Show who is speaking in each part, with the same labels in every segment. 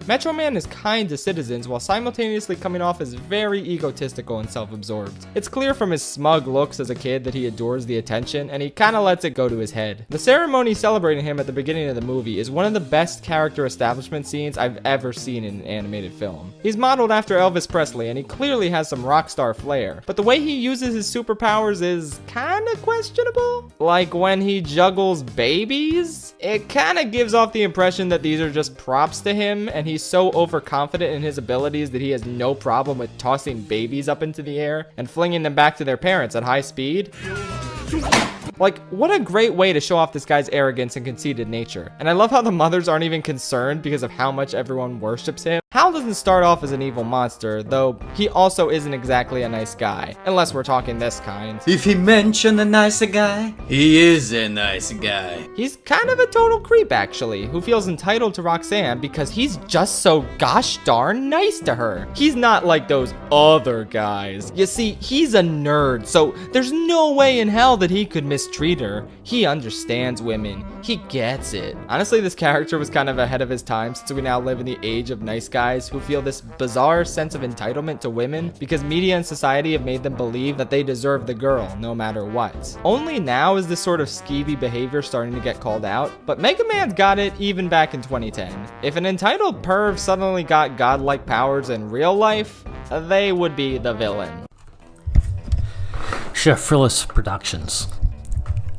Speaker 1: Metro Man is kind to citizens while simultaneously coming off as very egotistical and self-absorbed. It's clear from his smug looks as a kid that he adores the attention, and he kinda lets it go to his head. The ceremony celebrating him at the beginning of the movie is one of the best character establishment scenes I've ever seen in an animated film. He's modeled after Elvis Presley, and he clearly has some rock star flair, but the way he uses his superpowers is kinda questionable. Like when he juggles babies, it kinda gives off the impression that these are just props to him, and he's so overconfident in his abilities that he has no problem with tossing babies up into the air and flinging them back to their parents at high speed. Like, what a great way to show off this guy's arrogance and conceited nature. And I love how the mothers aren't even concerned because of how much everyone worships him. Hal doesn't start off as an evil monster, though he also isn't exactly a nice guy, unless we're talking this kind.
Speaker 2: If he mentioned a nice guy, he is a nice guy.
Speaker 1: He's kind of a total creep, actually, who feels entitled to Roxanne because he's just so gosh darn nice to her. He's not like those other guys. You see, he's a nerd, so there's no way in hell that he could mistreat her. He understands women. He gets it. Honestly, this character was kind of ahead of his time since we now live in the age of nice guys who feel this bizarre sense of entitlement to women because media and society have made them believe that they deserve the girl no matter what. Only now is this sort of skeevy behavior starting to get called out, but Megamind got it even back in 2010. If an entitled perv suddenly got godlike powers in real life, they would be the villain.
Speaker 3: Schaffillas Productions.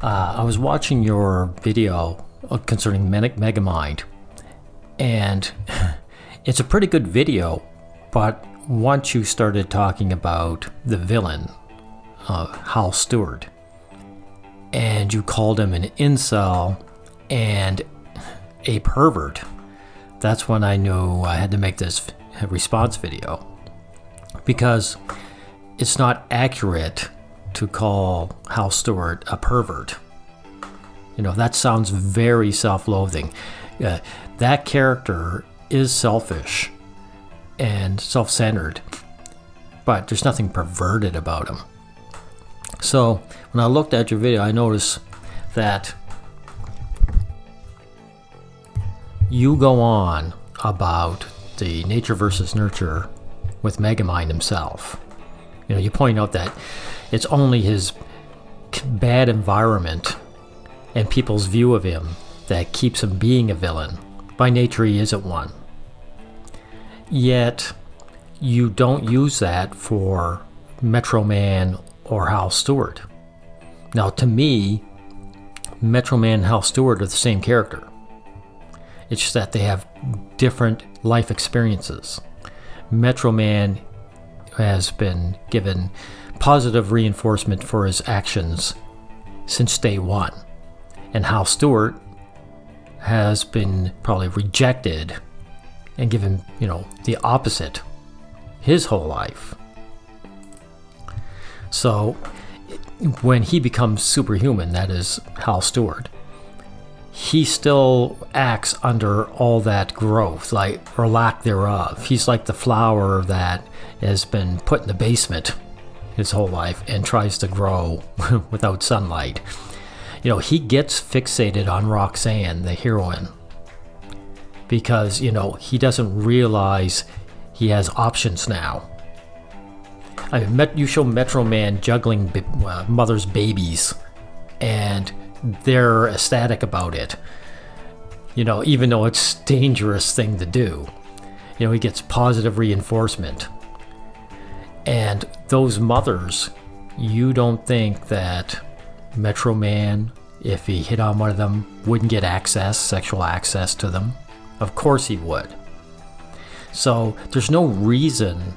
Speaker 3: I was watching your video concerning Megamind, and it's a pretty good video, but once you started talking about the villain, Hal Stewart, and you called him an incel and a pervert, that's when I knew I had to make this response video, because it's not accurate to call Hal Stewart a pervert. You know, that sounds very self-loathing. That character is selfish and self-centered, but there's nothing perverted about him. So when I looked at your video, I noticed that you go on about the nature versus nurture with Megamind himself. You know, you point out that it's only his bad environment and people's view of him that keeps him being a villain. By nature, he isn't one. Yet, you don't use that for Metro Man or Hal Stewart. Now, to me, Metro Man and Hal Stewart are the same character. It's just that they have different life experiences. Metro Man has been given positive reinforcement for his actions since day one. And Hal Stewart has been probably rejected and given, the opposite his whole life. So when he becomes superhuman, that is Hal Stewart, he still acts under all that growth, or lack thereof. He's like the flower that has been put in the basement his whole life and tries to grow without sunlight. He gets fixated on Roxanne, the heroine, because, he doesn't realize he has options now. I mean, you show Metro Man juggling mother's babies, and they're ecstatic about it. Even though it's a dangerous thing to do. He gets positive reinforcement. And those mothers, you don't think that Metro Man, if he hit on one of them, wouldn't get sexual access to them? Of course he would. So there's no reason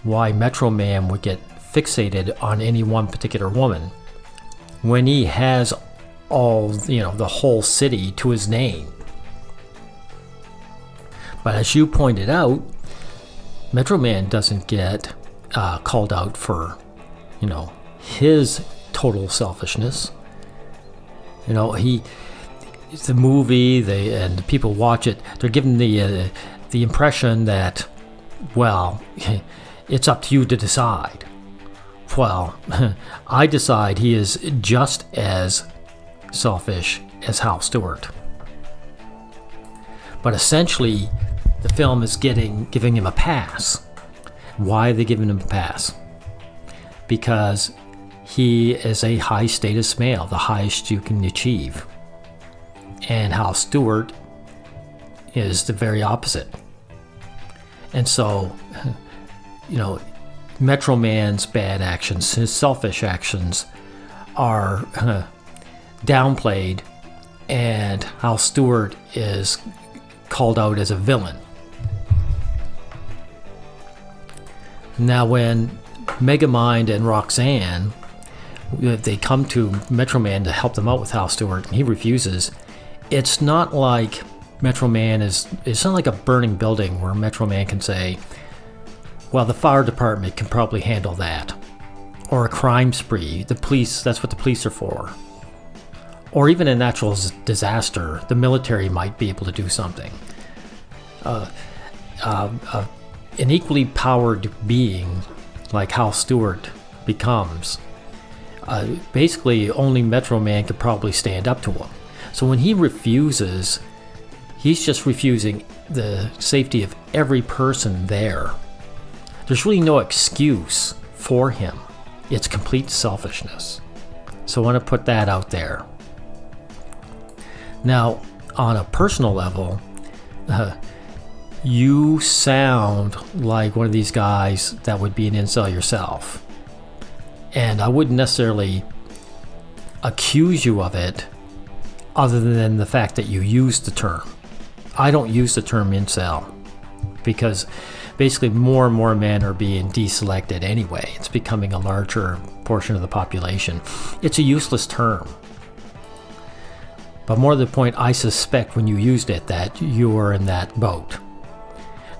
Speaker 3: why Metro Man would get fixated on any one particular woman when he has all, the whole city to his name. But as you pointed out, Metro Man doesn't get called out for, his total selfishness. The movie, and the people watch it, they're given the impression that, well, it's up to you to decide. Well, I decide he is just as selfish as Hal Stewart. But essentially, the film is giving him a pass. Why are they giving him a pass? Because he is a high status male, the highest you can achieve. And Hal Stewart is the very opposite. And so, Metro Man's bad actions, his selfish actions, are downplayed, and Hal Stewart is called out as a villain. Now, when Megamind and Roxanne, they come to Metro Man to help them out with Hal Stewart, and he refuses. It's not like Metro Man it's not like a burning building where Metro Man can say, well, the fire department can probably handle that. Or a crime spree. The police, that's what the police are for. Or even a natural disaster, the military might be able to do something. An equally powered being like Hal Stewart becomes, basically only Metro Man could probably stand up to him. So when he refuses, he's just refusing the safety of every person there. There's really no excuse for him. It's complete selfishness. So I want to put that out there. Now, on a personal level, you sound like one of these guys that would be an incel yourself. And I wouldn't necessarily accuse you of it other than the fact that you use the term. I don't use the term incel because basically more and more men are being deselected anyway. It's becoming a larger portion of the population. It's a useless term. But more to the point, I suspect when you used it that you were in that boat.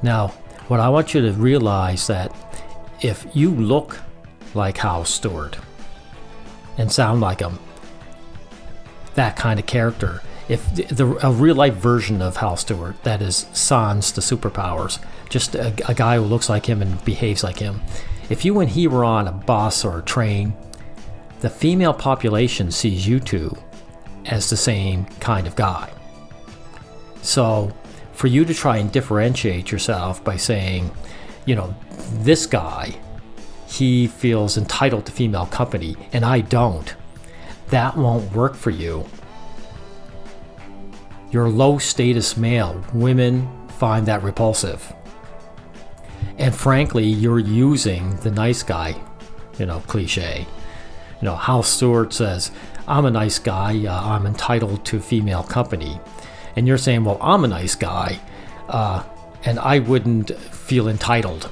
Speaker 3: Now, what I want you to realize that if you look like Hal Stewart and sound like him, that kind of character, if a real life version of Hal Stewart, that is sans the superpowers, just a guy who looks like him and behaves like him, if you and he were on a bus or a train, the female population sees you two as the same kind of guy. So for you to try and differentiate yourself by saying, this guy, he feels entitled to female company and I don't, that won't work for you. You're a low status male. Women find that repulsive. And frankly, you're using the nice guy, cliche. Hal Stewart says, I'm a nice guy, I'm entitled to female company. And you're saying, well, I'm a nice guy, and I wouldn't feel entitled.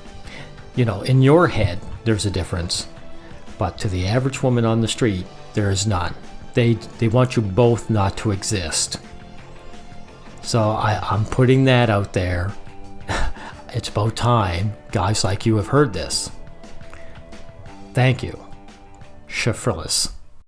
Speaker 3: In your head, there's a difference. But to the average woman on the street, there is none. They want you both not to exist. So I'm putting that out there. It's about time guys like you have heard this. Thank you. Schaffillas.